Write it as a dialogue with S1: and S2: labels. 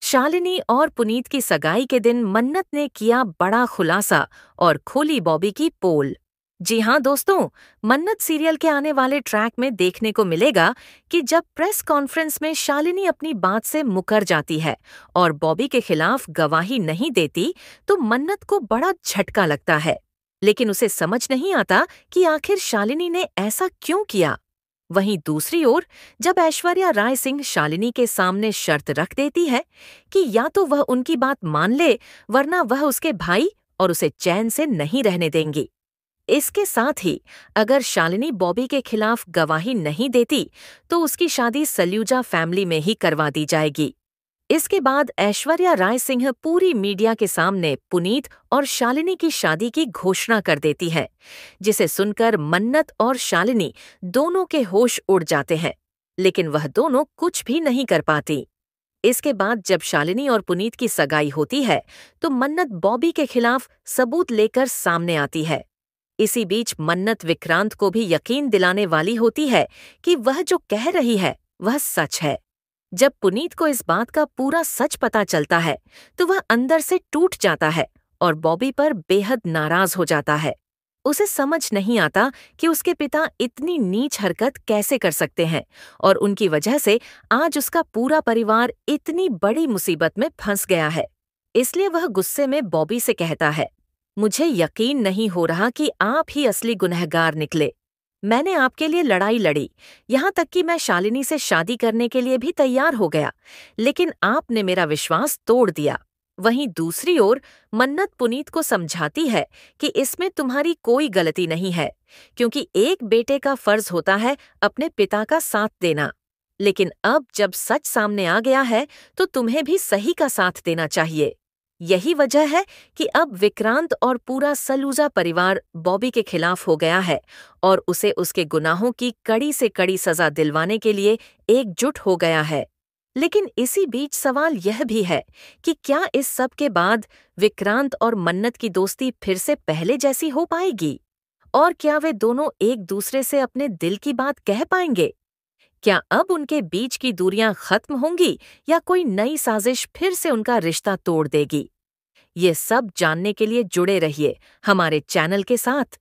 S1: शालिनी और पुनीत की सगाई के दिन मन्नत ने किया बड़ा खुलासा और खोली बॉबी की पोल। जी हाँ दोस्तों, मन्नत सीरियल के आने वाले ट्रैक में देखने को मिलेगा कि जब प्रेस कॉन्फ्रेंस में शालिनी अपनी बात से मुकर जाती है और बॉबी के खिलाफ गवाही नहीं देती, तो मन्नत को बड़ा झटका लगता है। लेकिन उसे समझ नहीं आता कि आखिर शालिनी ने ऐसा क्यों किया। वहीं दूसरी ओर, जब ऐश्वर्या राय सिंह शालिनी के सामने शर्त रख देती है कि या तो वह उनकी बात मान ले, वरना वह उसके भाई और उसे चैन से नहीं रहने देंगी। इसके साथ ही अगर शालिनी बॉबी के खिलाफ गवाही नहीं देती, तो उसकी शादी सल्यूजा फैमिली में ही करवा दी जाएगी। इसके बाद ऐश्वर्या राय सिंह पूरी मीडिया के सामने पुनीत और शालिनी की शादी की घोषणा कर देती है, जिसे सुनकर मन्नत और शालिनी दोनों के होश उड़ जाते हैं, लेकिन वह दोनों कुछ भी नहीं कर पाती। इसके बाद जब शालिनी और पुनीत की सगाई होती है, तो मन्नत बॉबी के खिलाफ सबूत लेकर सामने आती है। इसी बीच मन्नत विक्रांत को भी यकीन दिलाने वाली होती है कि वह जो कह रही है वह सच है। जब पुनीत को इस बात का पूरा सच पता चलता है, तो वह अंदर से टूट जाता है और बॉबी पर बेहद नाराज हो जाता है। उसे समझ नहीं आता कि उसके पिता इतनी नीच हरकत कैसे कर सकते हैं और उनकी वजह से आज उसका पूरा परिवार इतनी बड़ी मुसीबत में फंस गया है। इसलिए वह गुस्से में बॉबी से कहता है, मुझे यकीन नहीं हो रहा कि आप ही असली गुनहगार निकले। मैंने आपके लिए लड़ाई लड़ी, यहाँ तक कि मैं शालिनी से शादी करने के लिए भी तैयार हो गया, लेकिन आपने मेरा विश्वास तोड़ दिया। वहीं दूसरी ओर मन्नत पुनीत को समझाती है कि इसमें तुम्हारी कोई गलती नहीं है, क्योंकि एक बेटे का फर्ज होता है अपने पिता का साथ देना। लेकिन अब जब सच सामने आ गया है, तो तुम्हें भी सही का साथ देना चाहिए। यही वजह है कि अब विक्रांत और पूरा सलूजा परिवार बॉबी के खिलाफ हो गया है और उसे उसके गुनाहों की कड़ी से कड़ी सजा दिलवाने के लिए एकजुट हो गया है। लेकिन इसी बीच सवाल यह भी है कि क्या इस सब के बाद विक्रांत और मन्नत की दोस्ती फिर से पहले जैसी हो पाएगी? और क्या वे दोनों एक दूसरे से अपने दिल की बात कह पाएंगे? क्या अब उनके बीच की दूरियां खत्म होंगी या कोई नई साजिश फिर से उनका रिश्ता तोड़ देगी? ये सब जानने के लिए जुड़े रहिए हमारे चैनल के साथ।